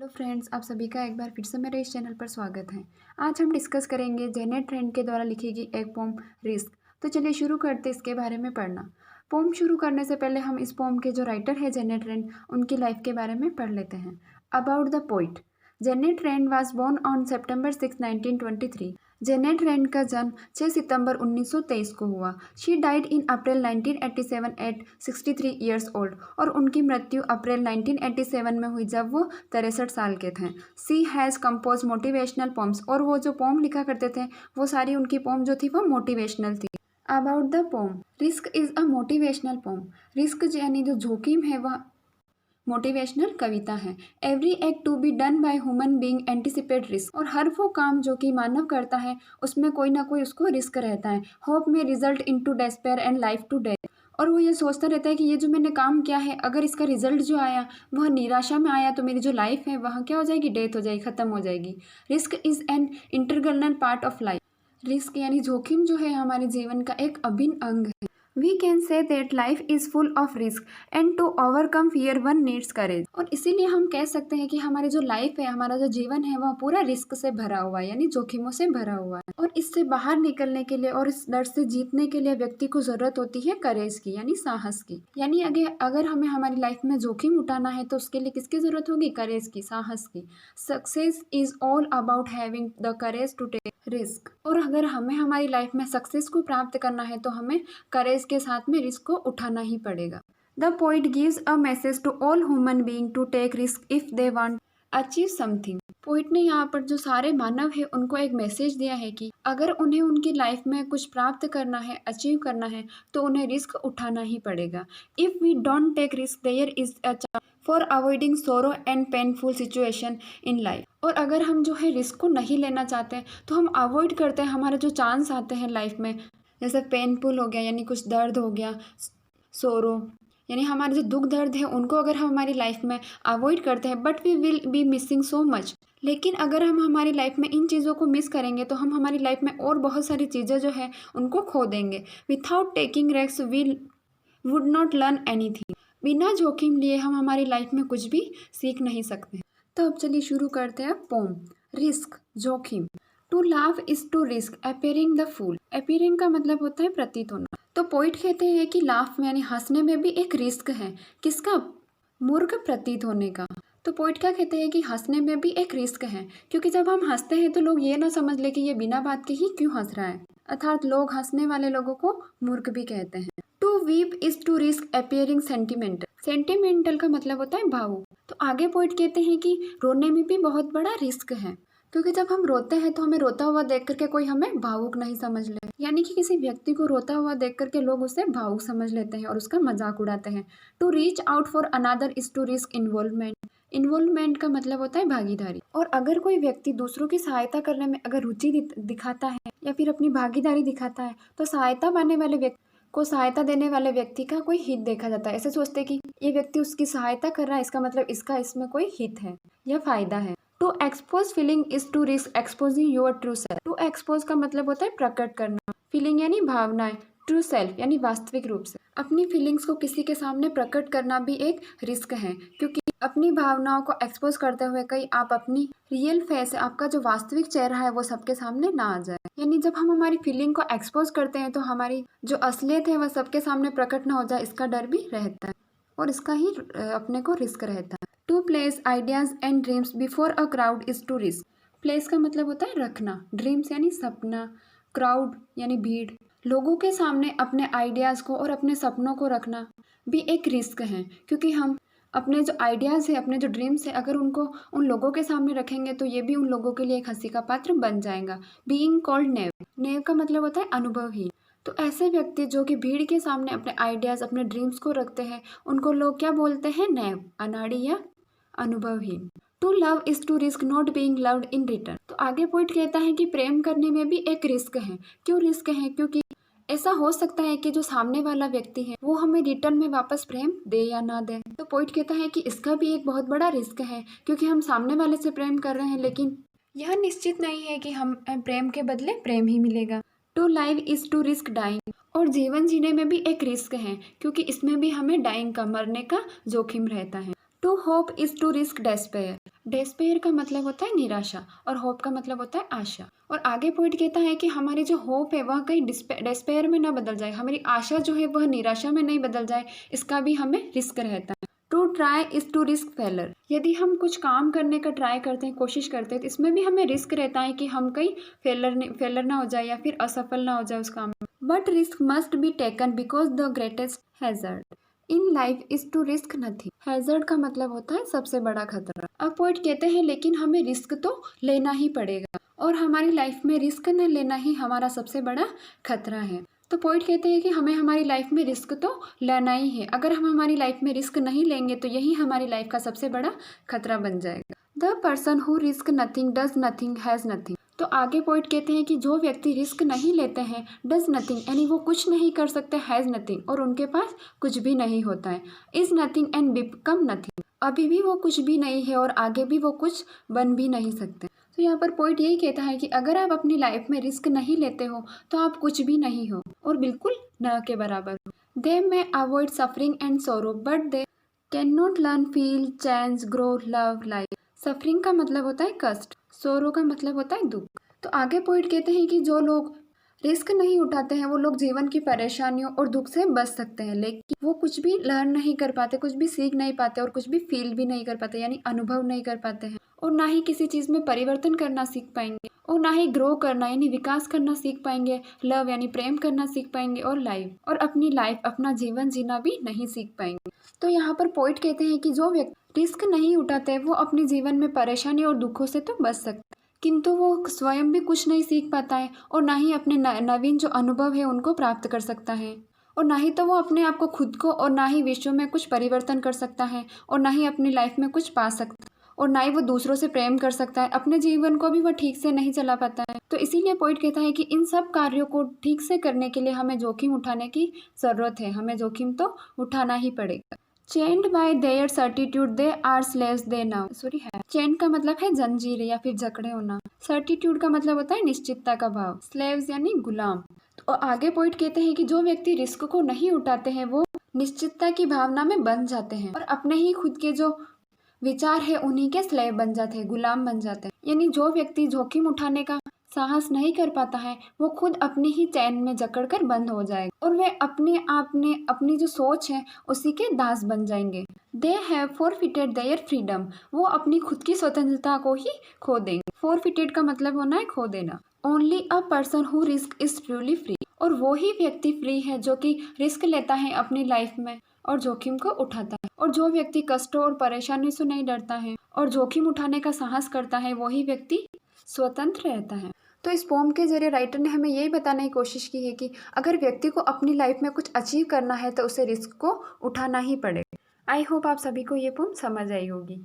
Hello friends, आप सभी का एक बार फिर से मेरे इस चैनल पर स्वागत है। आज हम डिस्कस करेंगे जेनेट रैंड के द्वारा लिखी गई एक पोम रिस्क। तो चलिए शुरू करते हैं इसके बारे में पढ़ना। पोम शुरू करने से पहले हम इस पोम के जो राइटर है जेनेट रैंड, उनकी लाइफ के बारे में पढ़ लेते हैं। About the poet. Janet Rand was born on September 6, 1923। Janet Rand का जन्म 6 सितंबर 1923 को हुआ। She died in April 1987 at 63 years old. और उनकी मृत्यु अप्रैल 1987 में हुई जब वो 63 साल के थे। सी हैज़ कंपोज मोटिवेशनल पोम्स। और वो जो पोम लिखा करते थे वो सारी उनकी पोम जो थी वो मोटिवेशनल थी। About the poem. Risk is a motivational poem. Risk यानी जो जोखिम है वह मोटिवेशनल कविता है। Every act to be done by human being anticipate risk. और हर वो काम जो कि मानव करता है उसमें कोई ना कोई उसको रिस्क रहता है। होप में result into despair and life to death. और वो ये सोचता रहता है कि ये जो मैंने काम किया है, अगर इसका रिजल्ट जो आया वह निराशा में आया तो मेरी जो लाइफ है वह क्या हो जाएगी, डेथ हो जाएगी, ख़त्म हो जाएगी। Risk is an integral part of life. Risk यानी जोखिम जो है हमारे जीवन का एक अभिन्न अंग है। We can say that life is full of risk and to overcome fear one needs courage। और इसीलिए हम कह सकते हैं कि हमारी जो लाइफ है, हमारा जो जीवन है वह पूरा रिस्क से भरा हुआ है, यानी जोखिमों से भरा हुआ है। और इससे बाहर निकलने के लिए और इस डर से जीतने के लिए व्यक्ति को जरूरत होती है करेज की, यानी साहस की। यानी अगर हमें हमारी लाइफ में जोखिम उठाना है तो उसके लिए किसकी जरूरत होगी, करेज की, साहस की। Success is all about having the courage to take risk. और अगर हमें हमारी लाइफ में सक्सेस को प्राप्त करना है तो हमें करेज के साथ में रिस्क को उठाना ही पड़ेगा। The poet gives a message to all human being to take risk if they want achieve something. Poet ने यहाँ पर जो सारे मानव है उनको एक मैसेज दिया है कि अगर उन्हें उनकी लाइफ में कुछ प्राप्त करना है, अचीव करना है, तो उन्हें रिस्क उठाना ही पड़ेगा। If we don't take risk there is a chance for avoiding sorrow and painful situation in life. और अगर हम जो है रिस्क को नहीं लेना चाहते तो हम अवॉइड करते हैं हमारे जो चांस आते हैं लाइफ में, जैसे पेनफुल हो गया यानी कुछ दर्द हो गया, सोरो यानी हमारे जो दुख दर्द है उनको अगर हम हमारी लाइफ में अवॉइड करते हैं, but we will be missing so much. लेकिन अगर हम हमारी लाइफ में इन चीज़ों को मिस करेंगे तो हम हमारी लाइफ में और बहुत सारी चीज़ें जो है उनको खो देंगे। Without taking risk we would not learn anything. बिना जोखिम लिए हम हमारी लाइफ में कुछ भी सीख नहीं सकते। तो अब चलिए शुरू करते हैं पोम। रिस्क, जोखिम। To laugh is to risk appearing the fool. Appearing का मतलब होता है प्रतीत होना। तो पोइट कहते हैं कि लाफ में यानी हंसने में भी एक रिस्क है। किसका? मूर्ख प्रतीत होने का। तो पोइट क्या कहते हैं कि हंसने में भी एक रिस्क है, क्योंकि जब हम हंसते हैं तो लोग ये ना समझ ले कि ये बिना बात के ही क्यों हंस रहा है, अर्थात लोग हंसने वाले लोगों को मूर्ख भी कहते हैं। To weep is to risk appearing sentimental. Sentimental का मतलब होता है भावुक। तो आगे पोइट कहते हैं कि रोने में भी बहुत बड़ा रिस्क है, क्योंकि जब हम रोते हैं तो हमें रोता हुआ देख करके कोई हमें भावुक नहीं समझ ले, यानी कि किसी व्यक्ति को रोता हुआ देख करके लोग उसे भावुक समझ लेते हैं और उसका मजाक उड़ाते हैं। To reach out for another is to risk involvement. Involvement का मतलब होता है भागीदारी। और अगर कोई व्यक्ति दूसरों की सहायता करने में अगर रुचि दिखाता है या फिर अपनी भागीदारी दिखाता है तो सहायता पाने वाले व्यक्ति को सहायता देने वाले व्यक्ति का कोई हित देखा जाता है। ऐसे सोचते कि ये व्यक्ति उसकी सहायता कर रहा है, इसका मतलब इसका इसमें कोई हित है या फायदा है। To expose feeling is to risk exposing your true self. To expose का मतलब होता है प्रकट करना, फीलिंग यानी भावनाएं, ट्रू सेल्फ यानी वास्तविक रूप से अपनी फीलिंग्स को किसी के सामने प्रकट करना भी एक रिस्क है, क्योंकि अपनी भावनाओं को एक्सपोज करते हुए कहीं आप अपनी रियल फेस, आपका जो वास्तविक चेहरा है वो सबके सामने ना आ जाए। यानी जब हम हमारी फीलिंग को एक्सपोज करते हैं तो हमारी जो असलियत है वह सबके सामने प्रकट ना हो जाए, इसका डर भी रहता है और इसका ही अपने को रिस्क रहता है। To place ideas and dreams before a crowd is to risk. Place का मतलब होता है रखना, ड्रीम्स यानी सपना, क्राउड यानी भीड़। लोगों के सामने अपने आइडियाज़ को और अपने सपनों को रखना भी एक रिस्क है, क्योंकि हम अपने जो आइडियाज़ है, अपने जो ड्रीम्स है, अगर उनको उन लोगों के सामने रखेंगे तो ये भी उन लोगों के लिए एक हंसी का पात्र बन जाएगा। बीइंग कॉल्ड नेव। नेव का मतलब होता है अनुभवहीन। तो ऐसे व्यक्ति जो कि भीड़ के सामने अपने आइडियाज़, अपने ड्रीम्स को रखते हैं, उनको लोग क्या बोलते हैं? नेव, अनाड़ी या अनुभवहीन। To love is to risk not being loved in return. तो आगे पॉइंट कहता है कि प्रेम करने में भी एक रिस्क है। क्यों रिस्क है? क्योंकि ऐसा हो सकता है कि जो सामने वाला व्यक्ति है वो हमें रिटर्न में वापस प्रेम दे या ना दे। तो पॉइंट कहता है कि इसका भी एक बहुत बड़ा रिस्क है, क्योंकि हम सामने वाले से प्रेम कर रहे हैं लेकिन यह निश्चित नहीं है कि हम प्रेम के बदले प्रेम ही मिलेगा। To live is to risk dying. और जीवन जीने में भी एक रिस्क है, क्योंकि इसमें भी हमें डाइंग का, मरने का जोखिम रहता है। To hope is to risk despair. Despair का मतलब होता है निराशा और होप का मतलब होता है आशा। और आगे पॉइंट कहता है कि हमारी जो होप है वह कहीं डेस्पेयर में ना बदल जाए, हमारी आशा जो है वह निराशा में नहीं बदल जाए, इसका भी हमें रिस्क रहता है। To try is to risk failure. यदि हम कुछ काम करने का ट्राई करते हैं, कोशिश करते हैं, तो इसमें भी हमें रिस्क रहता है कि हम कहीं फेलर ना हो जाए या फिर असफल ना हो जाए उस काम में। But risk must be taken because the greatest hazard in life is to risk nothing. Hazard का मतलब होता है सबसे बड़ा खतरा। अब पॉइंट कहते हैं लेकिन हमें रिस्क तो लेना ही पड़ेगा और हमारी लाइफ में रिस्क न लेना ही हमारा सबसे बड़ा खतरा है। तो पॉइंट कहते हैं कि हमें हमारी लाइफ में रिस्क तो लेना ही है। अगर हम हमारी लाइफ में रिस्क नहीं लेंगे तो यही हमारी लाइफ का सबसे बड़ा खतरा बन जाएगा। The person who risk nothing does nothing has nothing. तो आगे पॉइंट कहते हैं कि जो व्यक्ति रिस्क नहीं लेते हैं, डज नथिंग यानी वो कुछ नहीं कर सकते, हैज़ नथिंग और उनके पास कुछ भी नहीं होता है, is nothing and become nothing अभी भी वो कुछ भी नहीं है और आगे भी वो कुछ बन भी नहीं सकते। तो यहाँ पर पॉइंट यही कहता है कि अगर आप अपनी लाइफ में रिस्क नहीं लेते हो तो आप कुछ भी नहीं हो और बिल्कुल न के बराबर हो। They may avoid suffering and sorrow but they can not learn feel change grow love life. Suffering का मतलब होता है कष्ट, सोरो का मतलब होता है दुख। तो आगे पॉइंट कहते हैं कि जो लोग रिस्क नहीं उठाते हैं वो लोग जीवन की परेशानियों और दुख से बच सकते हैं, लेकिन वो कुछ भी लर्न नहीं कर पाते, कुछ भी सीख नहीं पाते और कुछ भी फील भी नहीं कर पाते यानी अनुभव नहीं कर पाते हैं और ना ही किसी चीज़ में परिवर्तन करना सीख पाएंगे और ना ही ग्रो करना यानी विकास करना सीख पाएंगे, लव यानी प्रेम करना सीख पाएंगे और लाइफ और अपनी लाइफ अपना जीवन जीना भी नहीं सीख पाएंगे। तो यहाँ पर पॉइंट कहते हैं कि जो व्यक्ति रिस्क नहीं उठाते वो अपने जीवन में परेशानी और दुखों से तो बच सकते किंतु वो स्वयं भी कुछ नहीं सीख पाता है और ना ही अपने नवीन जो अनुभव है उनको प्राप्त कर सकता है और ना ही तो वो अपने आप को खुद को और ना ही विश्व में कुछ परिवर्तन कर सकता है और ना ही अपनी लाइफ में कुछ पा सकता है और ना ही वो दूसरों से प्रेम कर सकता है, अपने जीवन को भी वो ठीक से नहीं चला पाता है। तो इसीलिए पॉइंट कहता है कि इन सब कार्यों को ठीक से करने के लिए हमें जोखिम उठाने की ज़रूरत है, हमें जोखिम तो उठाना ही पड़ेगा। Chained by their certitude they are slaves they now sorry है। चेंड का मतलब है जंजीर या फिर जकड़े होना, सर्टिट्यूड का मतलब होता है निश्चितता का भाव, स्लेव्स यानी गुलाम। तो आगे पॉइंट कहते हैं कि जो व्यक्ति रिस्क को नहीं उठाते हैं वो निश्चितता की भावना में बंध जाते हैं और अपने ही खुद के जो विचार है उन्हीं के स्लेव बन जाते हैं, गुलाम बन जाते हैं। यानी जो व्यक्ति जोखिम उठाने का साहस नहीं कर पाता है वो खुद अपनी ही चैन में जकड़कर बंद हो जाएगा और वे अपने आप ने अपनी जो सोच है उसी के दास बन जाएंगे। They have forfeited their freedom, वो अपनी खुद की स्वतंत्रता को ही खो देंगे। फॉरफिटेड का मतलब होना है खो देना। Only a person who risk is truly free, और वो ही व्यक्ति फ्री है जो कि रिस्क लेता है अपनी लाइफ में और जोखिम को उठाता है। और जो व्यक्ति कष्टों और परेशानी से नहीं डरता है और जोखिम उठाने का साहस करता है वही व्यक्ति स्वतंत्र रहता है। तो इस पोम के जरिए राइटर ने हमें यही बताने की कोशिश की है कि अगर व्यक्ति को अपनी लाइफ में कुछ अचीव करना है तो उसे रिस्क को उठाना ही पड़ेगा। आई होप आप सभी को ये पोम समझ आई होगी।